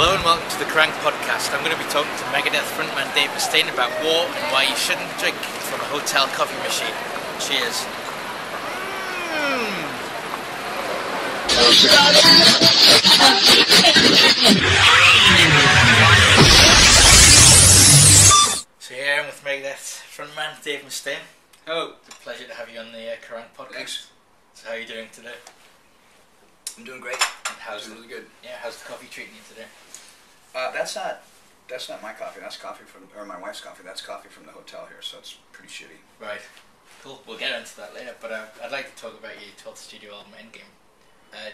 Hello and welcome to the Kerrang podcast. I'm going to be talking to Megadeth frontman Dave Mustaine about war and why you shouldn't drink from a hotel coffee machine. Cheers. So here I am with Megadeth frontman Dave Mustaine. Hello. It's a pleasure to have you on the Kerrang podcast. Thanks. So how are you doing today? I'm doing great. And how's really good. Yeah, how's the coffee treating you today? That's not my coffee. That's coffee from, or my wife's coffee. That's coffee from the hotel here, so it's pretty shitty. Right. Cool. We'll get into that later, but I'd like to talk about your 12th studio album, Endgame.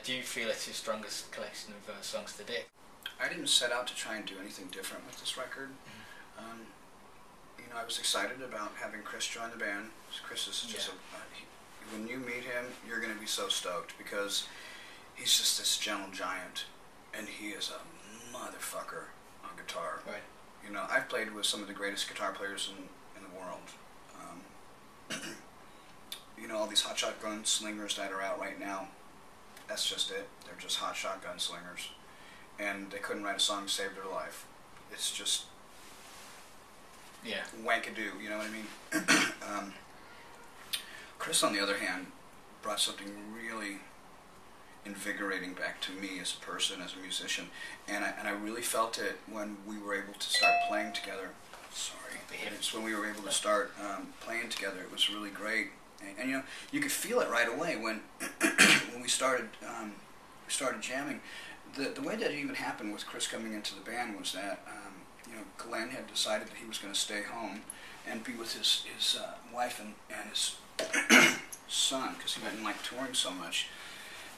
Do you feel it's your strongest collection of songs to date? I didn't set out to try and do anything different with this record. I was excited about having Chris join the band. Chris is just when you meet him, you're going to be so stoked because he's just this gentle giant, and he is a motherfucker on guitar. Right. You know, I've played with some of the greatest guitar players in the world. All these hot shotgun slingers that are out right now, that's just it. They're just hot shotgun slingers. And they couldn't write a song to save their life. It's just wankadoo, you know what I mean? Chris, on the other hand, brought something really invigorating back to me as a person, as a musician, and I really felt it when we were able to start playing together. It's when we were able to start playing together. It was really great, and you could feel it right away when when we started jamming. The way that it even happened with Chris coming into the band was that Glenn had decided that he was going to stay home and be with his wife and his son because he didn't like touring so much.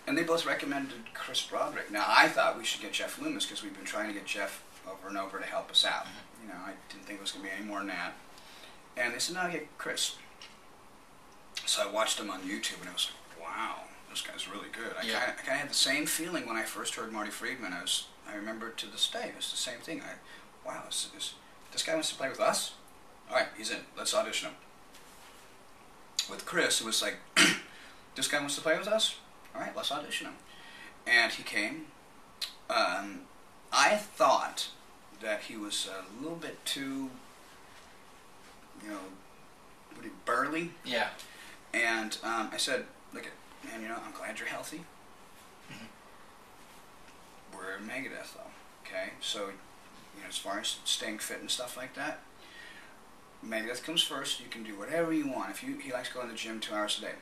And they both recommended Chris Broderick. Now, I thought we should get Jeff Loomis because we've been trying to get Jeff over and over to help us out. I didn't think it was going to be any more than that. And they said, no, get Chris. So I watched him on YouTube, and I was like, wow, this guy's really good. I kind of had the same feeling when I first heard Marty Friedman. I remember to this day, it's the same thing. Wow, this guy wants to play with us? All right, he's in. Let's audition him. With Chris, it was like, this guy wants to play with us? All right, let's audition him. And he came. I thought that he was a little bit too, burly. Yeah. And I said, look, man, I'm glad you're healthy. We're in Megadeth, though, okay? So, as far as staying fit and stuff like that, Megadeth comes first. You can do whatever you want. If he likes going to the gym 2 hours a day.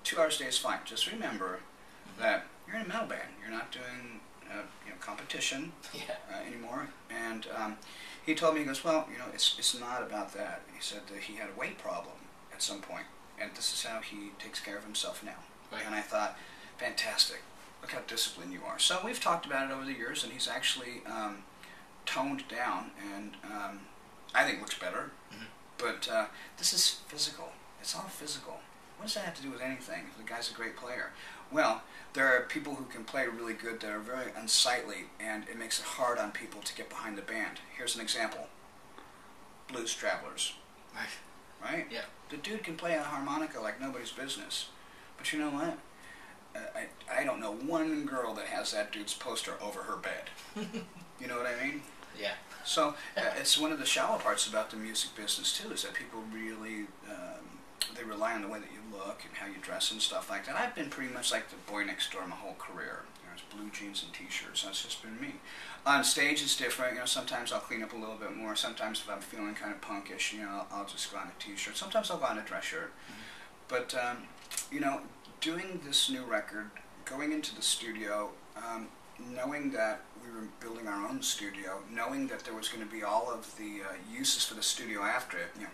2 hours a day is fine. Just remember that you're in a metal band. You're not doing competition anymore. And he told me, he goes, well, it's not about that. He said that he had a weight problem at some point, and this is how he takes care of himself now. Right. And I thought, fantastic. Look how disciplined you are. So we've talked about it over the years, and he's actually toned down, and I think looks better. But this is physical. It's all physical. What does that have to do with anything if the guy's a great player? Well, there are people who can play really good that are very unsightly, and it makes it hard on people to get behind the band. Here's an example. Blues Travelers. Right? Yeah. The dude can play a harmonica like nobody's business. But you know what? I don't know one girl that has that dude's poster over her bed. You know what I mean? Yeah. So it's one of the shallow parts about the music business too, is that people really they rely on the way that you look and how you dress and stuff like that. I've been pretty much like the boy next door my whole career. It's blue jeans and t-shirts. That's just been me. On stage it's different. Sometimes I'll clean up a little bit more. Sometimes if I'm feeling kind of punkish, I'll just go on a t-shirt. Sometimes I'll go on a dress shirt. But doing this new record, going into the studio, knowing that we were building our own studio, knowing that there was going to be all of the uses for the studio after it, we're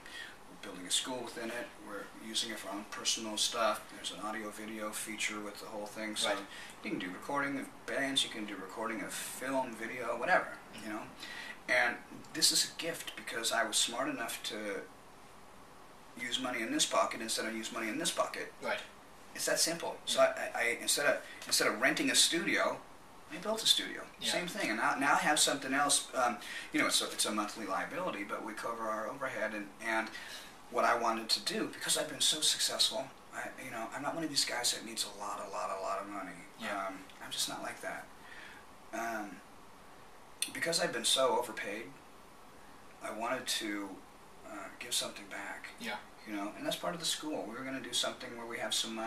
building a school within it, we're using it for our own personal stuff, there's an audio-video feature with the whole thing, so you can do recording of bands, you can do recording of film, video, whatever, And this is a gift because I was smart enough to use money in this pocket instead of use money in this pocket. Right. It's that simple. So I instead of renting a studio, I built a studio. Same thing. And now I have something else. So it's a monthly liability, but we cover our overhead. And what I wanted to do, because I've been so successful, I'm not one of these guys that needs a lot of money. Yeah. I'm just not like that. because I've been so overpaid, I wanted to give something back. Yeah. You know, and that's part of the school. We were going to do something where we have some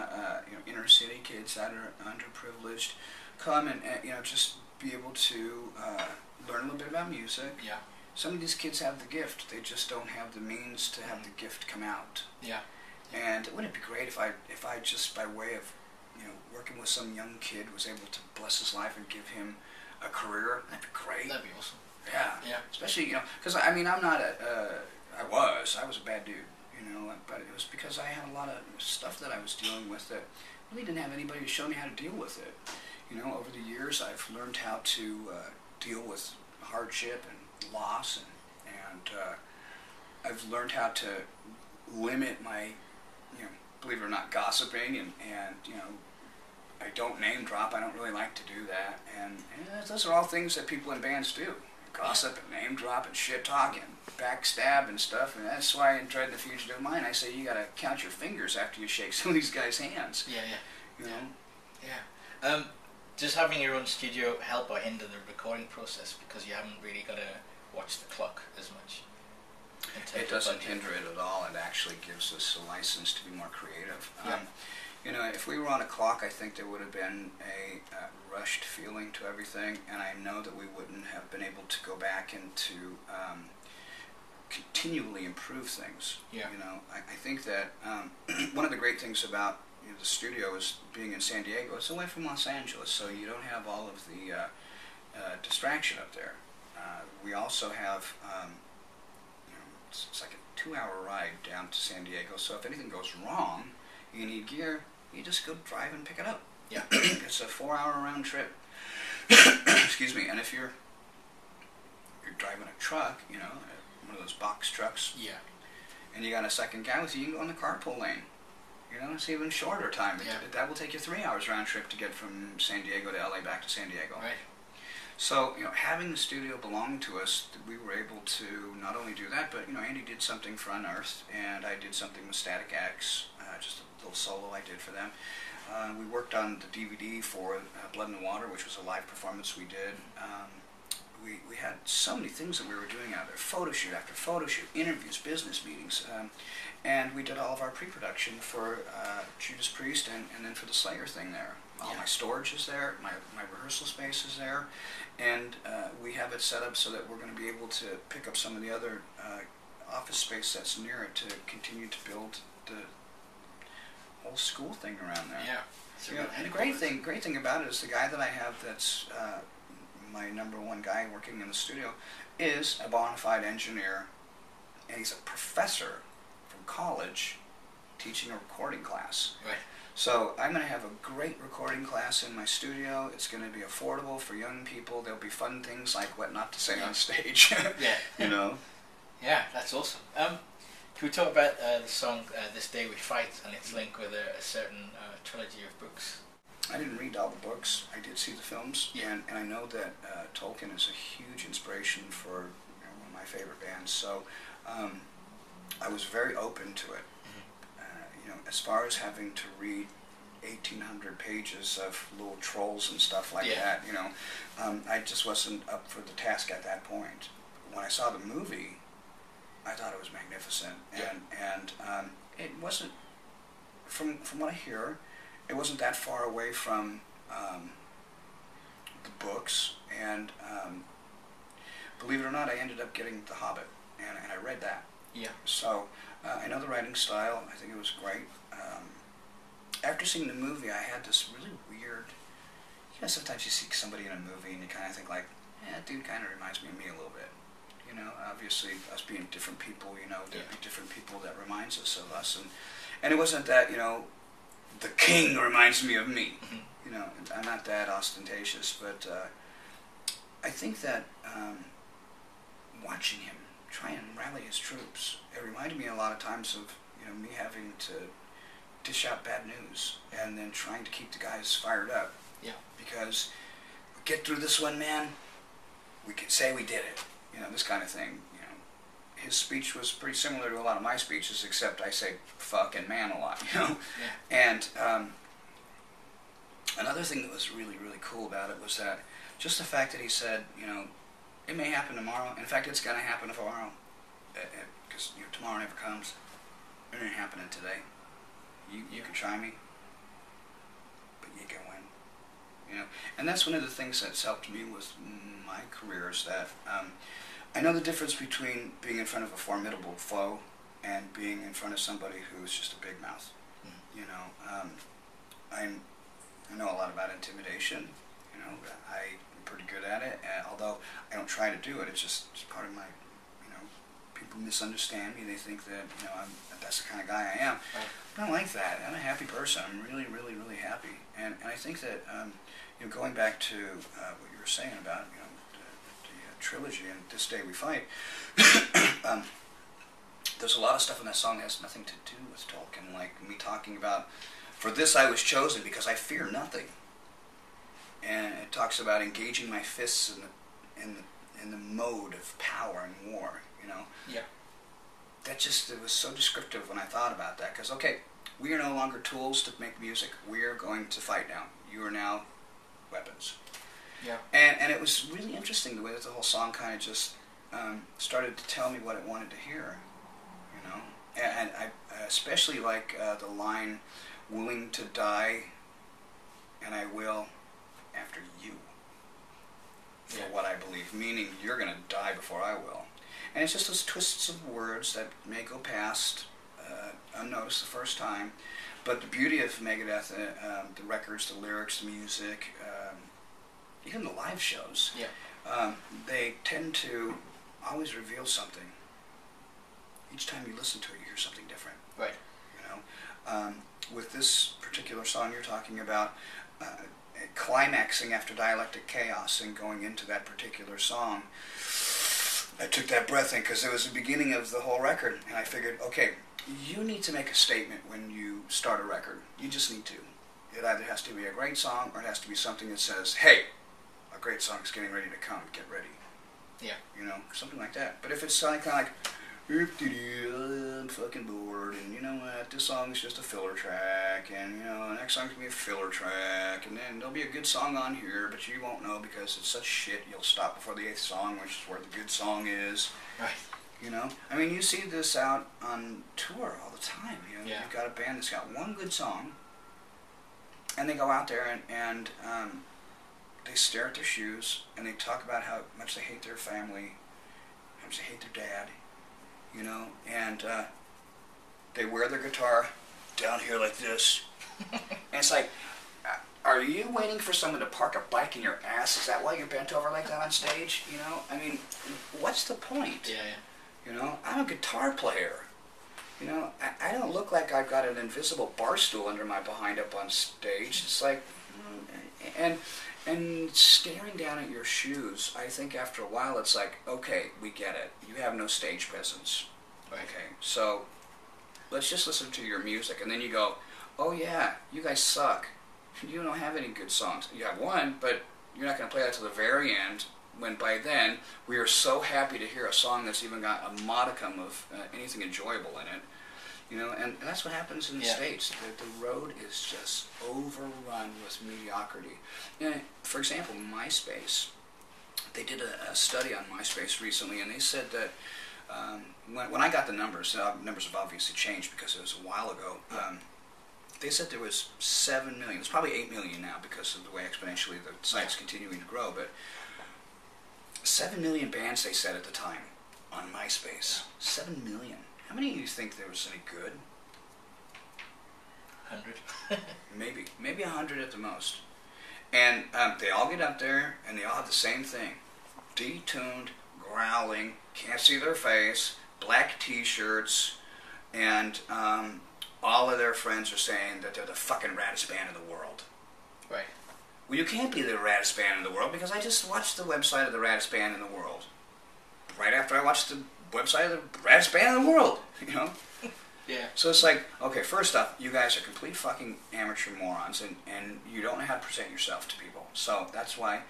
inner city kids that are underprivileged come and just be able to learn a little bit about music. Yeah. Some of these kids have the gift; they just don't have the means to have the gift come out. Yeah. And wouldn't it be great if I just by way of working with some young kid was able to bless his life and give him a career? That'd be great. That'd be awesome. Yeah. Yeah. Especially because I mean I'm not I was a bad dude. But it was because I had a lot of stuff that I was dealing with that really didn't have anybody to show me how to deal with it. Over the years I've learned how to deal with hardship and loss, and I've learned how to limit my, believe it or not, gossiping, and I don't name drop. I don't really like to do that, and those are all things that people in bands do. Gossip and name drop and shit talk and backstab and stuff, and that's why in Dread the Fugitive Mind I say you gotta count your fingers after you shake some of these guys' hands. Yeah. Yeah. Does having your own studio help or hinder the recording process because you haven't really got to watch the clock as much? It doesn't hinder it at all. It actually gives us a license to be more creative. Yeah. If we were on a clock, I think there would have been a rushed feeling to everything, and I know that we wouldn't have been able to go back and to continually improve things. Yeah. I think that one of the great things about the studio is being in San Diego. It's away from Los Angeles, so you don't have all of the distraction up there. We also have it's like a 2-hour ride down to San Diego, so if anything goes wrong, you need gear, you just go drive and pick it up. Yeah. It's a 4-hour round trip. Excuse me. And if you're driving a truck, one of those box trucks, yeah, and you got a second guy with you, you can go in the carpool lane. It's even shorter time. Yeah. That will take you 3 hours round trip to get from San Diego to LA back to San Diego. Right. So, having the studio belong to us, we were able to not only do that, but, Andy did something for Unearthed, and I did something with Static X, just a little solo I did for them. We worked on the DVD for Blood in the Water, which was a live performance we did. We had so many things that we were doing out there, photo shoot after photo shoot, interviews, business meetings, and we did all of our pre-production for Judas Priest and then for the Slayer thing there. All my storage is there, my rehearsal space is there, and we have it set up so that we're going to be able to pick up some of the other office space that's near it to continue to build the whole school thing around there. Yeah. And the great thing about it is the guy that I have that's my #1 guy working in the studio is a bona fide engineer, and he's a professor from college teaching a recording class. Right. So I'm going to have a great recording class in my studio. It's going to be affordable for young people. There'll be fun things like what not to say on stage. Yeah. Yeah, that's awesome. Can we talk about the song This Day We Fight and its link with a certain trilogy of books? I didn't read all the books. I did see the films, Yeah. and I know that Tolkien is a huge inspiration for one of my favorite bands. So I was very open to it. As far as having to read 1,800 pages of little trolls and stuff like that, I just wasn't up for the task at that point. When I saw the movie, I thought it was magnificent, and it wasn't, from what I hear, it wasn't that far away from the books, and believe it or not, I ended up getting The Hobbit, and I read that. Yeah. So I know the writing style. I think it was great. After seeing the movie, I had this really weird. Sometimes you see somebody in a movie and you kind of think like, that dude kind of reminds me of me a little bit. Obviously us being different people, there'd be different people that reminds us of us, and it wasn't that the king reminds me of me. Mm-hmm. I'm not that ostentatious, but I think that watching him try and rally his troops, it reminded me a lot of times of me having to dish out bad news and then trying to keep the guys fired up. Yeah. Because we get through this one, man, we can say we did it. This kind of thing. His speech was pretty similar to a lot of my speeches, except I say fuck and man a lot. Yeah. And another thing that was really, really cool about it was that just the fact that he said, It may happen tomorrow. In fact, it's going to happen tomorrow. Because tomorrow never comes. It ain't happening today. You can try me, but you can win. You know, and that's one of the things that's helped me with my career is that I know the difference between being in front of a formidable foe and being in front of somebody who's just a big mouth. You know, I know a lot about intimidation. You know, I'm pretty good at it. Although I don't try to do it, it's part of my. You know, people misunderstand me. They think that that's the kind of guy I am. Right. I don't like that. I'm a happy person. I'm really, really, really happy. And I think that going back to what you were saying about the trilogy and This Day We Fight. There's a lot of stuff in that song that has nothing to do with Tolkien, like me talking about, for this I was chosen because I fear nothing. And it talks about engaging my fists in the mode of power and war, you know. Yeah. It was so descriptive when I thought about that, because, okay, we are no longer tools to make music. We are going to fight now. You are now weapons. Yeah. And it was really interesting the way that the whole song kind of just started to tell me what it wanted to hear. And I especially like the line, willing to die, and I will after you, for what I believe, meaning you're going to die before I will. And it's just those twists of words that may go past unnoticed the first time, but the beauty of Megadeth, the records, the lyrics, the music, even the live shows, they tend to always reveal something. Each time you listen to it, you hear something different. Right. You know, with this particular song you're talking about, climaxing after Dialectic Chaos and going into that particular song, I took that breath in because it was the beginning of the whole record, and I figured, okay, you need to make a statement when you start a record. You just need to. It either has to be a great song or it has to be something that says, hey, a great song is getting ready to come, get ready. Yeah. You know, something like that. But if it's kind of like, I'm fucking bored, and you know what, this song's just a filler track, and you know, the next song's gonna be a filler track, and then there'll be a good song on here, but you won't know because it's such shit, you'll stop before the 8th song, which is where the good song is. Right. You know? I mean, you see this out on tour all the time, you know? Yeah. You've got a band that's got one good song, and they go out there and they stare at their shoes, and they talk about how much they hate their family, how much they hate their dad, you know, and they wear their guitar down here like this, and it's like, are you waiting for someone to park a bike in your ass? Is that why you're bent over like that on stage? You know, I mean, what's the point? Yeah, yeah. You know, I'm a guitar player. You know, I don't look like I've got an invisible bar stool under my behind up on stage. It's like, and staring down at your shoes, I think after a while it's like, okay, we get it. You have no stage presence. Right. Okay, so let's just listen to your music. And then you go, oh yeah, you guys suck. You don't have any good songs. You have one, but you're not going to play that to the very end, when by then we are so happy to hear a song that's even got a modicum of anything enjoyable in it. You know, and that's what happens in the States. The road is just overrun with mediocrity. You know, for example, MySpace. They did a study on MySpace recently, and they said that when I got the numbers, numbers have obviously changed because it was a while ago. They said there was 7 million. It's probably 8 million now because of the way exponentially the site's continuing to grow. But 7 million bands, they said at the time, on MySpace. 7 million. How many of you think there was any good? 100. Maybe 100 at the most. And they all get up there and they all have the same thing. Detuned, growling, can't see their face, black t-shirts, and all of their friends are saying that they're the fucking raddest band in the world. Right. Well, you can't be the raddest band in the world because I just watched the website of the raddest band in the world. Right after I watched the website of the raddest band in the world, you know? Yeah. So it's like, okay, first off, you guys are complete fucking amateur morons, and you don't know how to present yourself to people. So that's why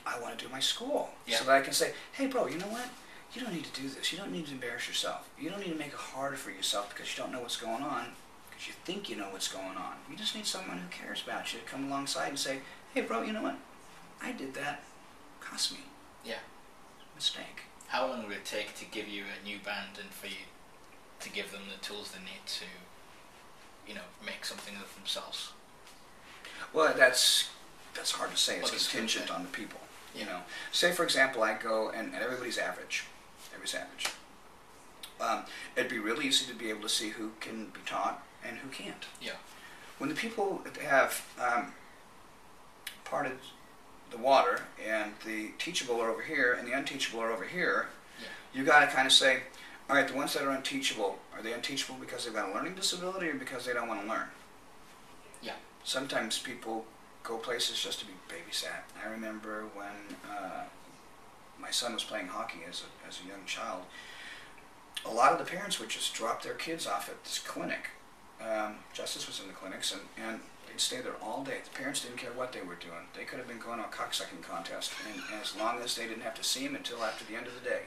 I want to do my school. Yeah. So that I can say, hey, bro, you know what? You don't need to do this. You don't need to embarrass yourself. You don't need to make it harder for yourself because you don't know what's going on, because you think you know what's going on. You just need someone who cares about you to come alongside and say, hey, bro, you know what? I did that. Cost me. Yeah. Mistake. How long would it take to give you a new band and for you to give them the tools they need to, make something of themselves? Well, that's hard to say. It's Well, it's contingent true, on the people. Yeah. You know, say for example, I go and everybody's average. Everybody's average. It'd be really easy to be able to see who can be taught and who can't. Yeah. When the people have parted the water and the teachable are over here and the unteachable are over here, Yeah. you got to kind of say, all right, the ones that are unteachable, are they unteachable because they've got a learning disability or because they don't want to learn? Yeah. Sometimes people go places just to be babysat. I remember when my son was playing hockey as a young child, a lot of the parents would just drop their kids off at this clinic. Justice was in the clinics, and they'd stay there all day. The parents didn't care what they were doing. They could have been going to a cocksucking contest, and as long as they didn't have to see him until after the end of the day.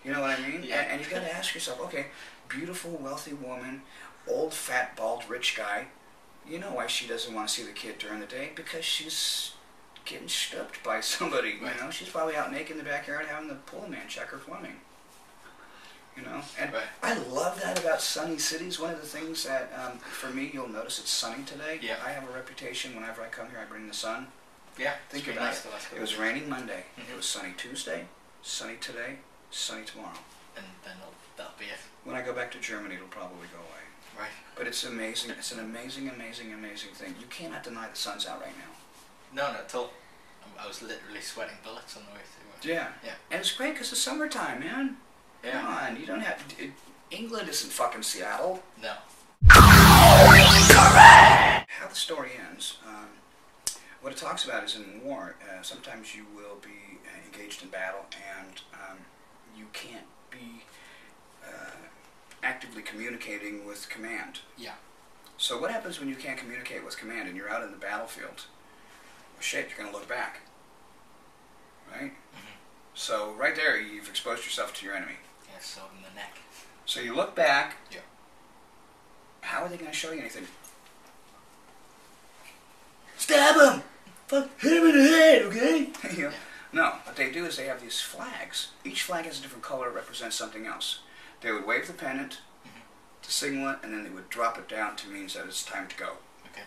You know what I mean? Yeah. And you got to ask yourself, okay, beautiful, wealthy woman, old, fat, bald, rich guy, you know why she doesn't want to see the kid during the day? Because she's getting stripped by somebody, Right. you know? She's probably out naked in the backyard having the pull man check her plumbing. You know? And Right. I love that about sunny cities. One of the things that, for me, you'll notice it's sunny today. Yeah. I have a reputation, whenever I come here, I bring the sun. Yeah. Think it's been about nice it. the last couple It was of weeks. raining Monday. Mhm. It was sunny Tuesday, sunny today, sunny tomorrow. And then that'll be it. When I go back to Germany, it'll probably go away. Right. But it's amazing. It's an amazing, amazing, amazing thing. You cannot deny the sun's out right now. No, not at all. I was literally sweating bullets on the way to work. Yeah. Yeah. And it's great because it's summertime, man. Yeah. Come on, you don't have. England isn't fucking Seattle. No. How the story ends. What it talks about is in war, sometimes you will be engaged in battle and you can't be actively communicating with command. Yeah. So what happens when you can't communicate with command and you're out in the battlefield? Well, shit, you're going to look back. Right? Mm-hmm. So right there, you've exposed yourself to your enemy. Yeah, so in the neck. So you look back. Yeah. How are they going to show you anything? Stab him! Fuck, hit him in the head, okay? You know? Yeah. No, what they do is they have these flags. Each flag has a different color, represents something else. They would wave the pennant to signal it, and then they would drop it down to means that it's time to go. Okay.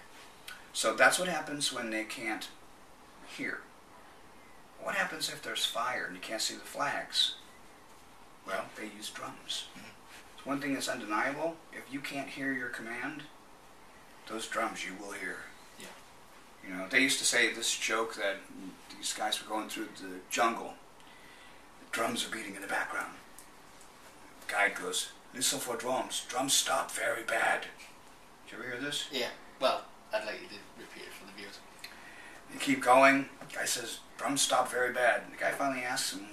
So that's what happens when they can't hear. What happens if there's fire and you can't see the flags? Well, they use drums. It's one thing that's undeniable. If you can't hear your command, those drums you will hear. Yeah. You know, they used to say this joke that these guys were going through the jungle. The drums are beating in the background. The guide goes, "Listen for drums. Drums stop very bad." Did you ever hear this? Yeah. Well, I'd like you to repeat it for the viewers. They keep going. The guy says, "Drums stop very bad." The guy finally asks him,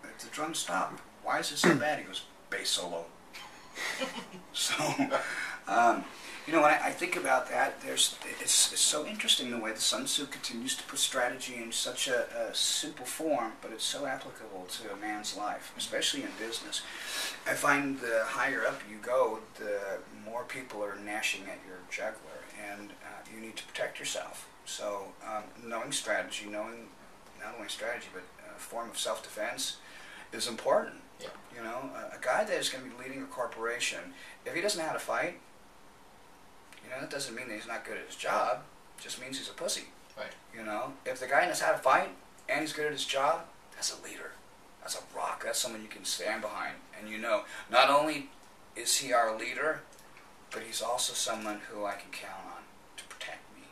"If the drums stop, why is it so bad?" He goes, "Bass solo." So, you know, when I think about that, it's so interesting the way the Sun Tzu continues to put strategy in such a simple form, but it's so applicable to a man's life, especially in business. I find the higher up you go, the more people are gnashing at your jugular, and you need to protect yourself. So, knowing strategy, knowing not only strategy, but a form of self-defense is important. Yeah. You know, a guy that is going to be leading a corporation, if he doesn't know how to fight, you know, that doesn't mean that he's not good at his job. It just means he's a pussy. Right. You know, if the guy knows how to fight and he's good at his job, that's a leader. That's a rock. That's someone you can stand behind. And you know, not only is he our leader, but he's also someone who I can count on to protect me.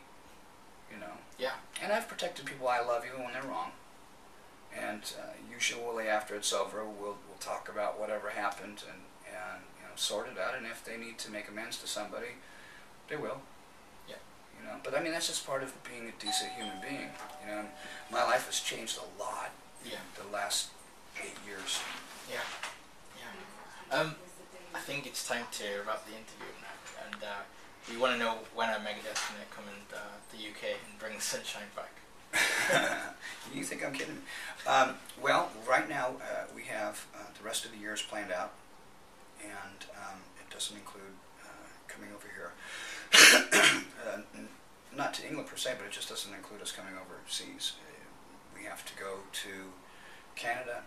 You know. Yeah. And I've protected people I love even when they're wrong. And usually after it's over, we'll talk about whatever happened and you know, sort it out. And if they need to make amends to somebody, they will. Yeah. You know. But I mean, that's just part of being a decent human being. You know, my life has changed a lot. Yeah. The last 8 years. Yeah. Yeah. I think it's time to wrap the interview now, and we want to know when are Megadeth going to come in the UK and bring the sunshine back. You think I'm kidding? Well, right now we have the rest of the year is planned out, and it doesn't include coming over here. Not to England per se, but it just doesn't include us coming overseas. We have to go to Canada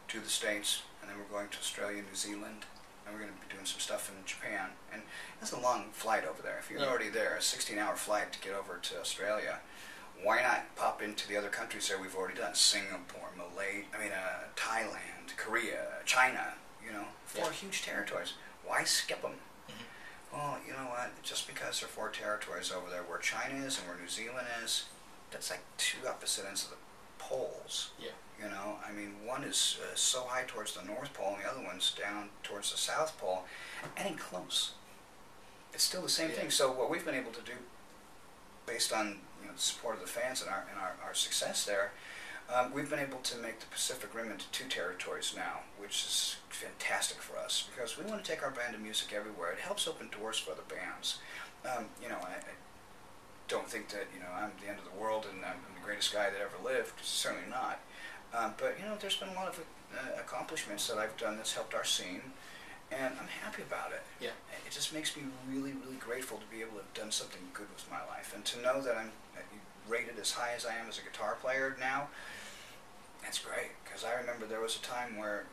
to the States, and then we're going to Australia, New Zealand, and we're going to be doing some stuff in Japan. And that's a long flight over there. If you're already there, a 16-hour flight to get over to Australia, why not pop into the other countries that we've already done? Singapore, Thailand, Korea, China, you know, 4 huge territories. Why skip them? Well, you know what? Just because there are 4 territories over there, where China is and where New Zealand is, that's like 2 opposite ends of the poles. Yeah. You know, I mean, one is so high towards the North Pole, and the other one's down towards the South Pole. It ain't close. It's still the same thing. So what we've been able to do, based on the support of the fans and our success there, we've been able to make the Pacific Rim into 2 territories now, which is fantastic for us, because we want to take our brand of music everywhere. It helps open doors for other bands. You know, I don't think that I'm the end of the world and I'm the greatest guy that ever lived. Certainly not. But there's been a lot of accomplishments that I've done that's helped our scene, and I'm happy about it. Yeah. It just makes me really, really grateful to be able to have done something good with my life, and to know that I'm rated as high as I am as a guitar player now. That's great, because I remember there was a time where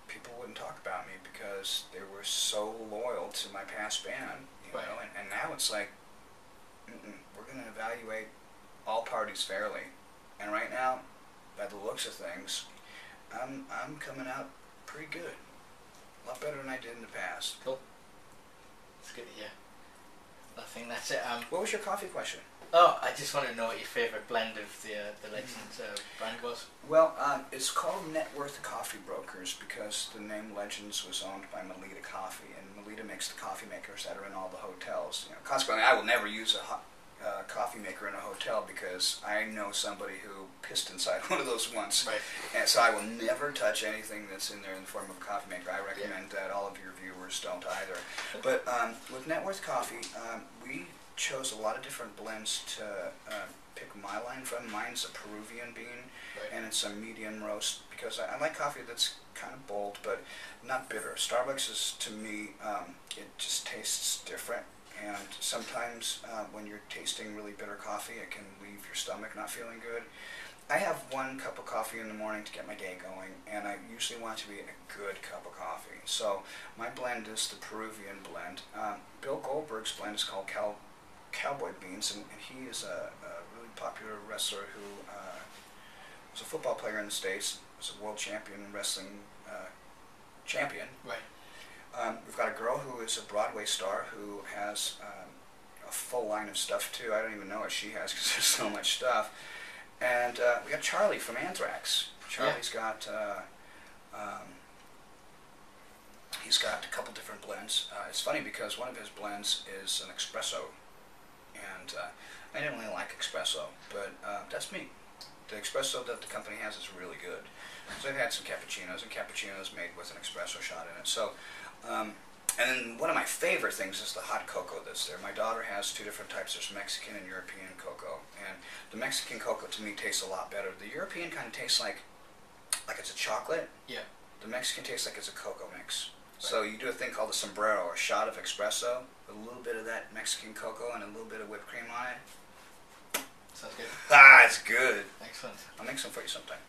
people wouldn't talk about me because they were so loyal to my past band, you know, and now it's like, we're going to evaluate all parties fairly, and right now, by the looks of things, I'm coming out pretty good, a lot better than I did in the past. Cool. That's good to hear. I think that's it. What was your coffee question? Oh, I just want to know what your favourite blend of the Legends brand was. Well, it's called Net Worth Coffee Brokers because the name Legends was owned by Melita Coffee, and Melita makes the coffee makers that are in all the hotels. Consequently, I will never use a coffee maker in a hotel because I know somebody who pissed inside one of those once. Right. And so I will never touch anything that's in there in the form of a coffee maker. I recommend that all of your viewers don't either. But with Net Worth Coffee, we chose a lot of different blends to pick my line from. Mine's a Peruvian bean, and it's a medium roast because I like coffee that's kind of bold but not bitter. Starbucks is, to me, it just tastes different, and sometimes when you're tasting really bitter coffee, it can leave your stomach not feeling good. I have 1 cup of coffee in the morning to get my day going, and I usually want it to be a good cup of coffee. So my blend is the Peruvian blend. Bill Goldberg's blend is called Cowboy Beans, and he is a really popular wrestler who was a football player in the States, was a world champion in wrestling champion. Right. We've got a girl who is a Broadway star who has a full line of stuff too. I don't even know what she has because there's so much stuff. And we got Charlie from Anthrax. Charlie's got he's got a couple different blends. It's funny because one of his blends is an espresso, and I didn't really like espresso, but that's me. The espresso that the company has is really good. So I've had some cappuccinos, and cappuccinos made with an espresso shot in it. So, and then one of my favorite things is the hot cocoa that's there. My daughter has 2 different types. There's Mexican and European cocoa, and the Mexican cocoa to me tastes a lot better. The European kind of tastes like it's a chocolate. Yeah. The Mexican tastes like it's a cocoa mix. So you do a thing called a sombrero, a shot of espresso, with a little bit of that Mexican cocoa and a little bit of whipped cream on it. Sounds good. It's good. Excellent. I'll make some for you sometime.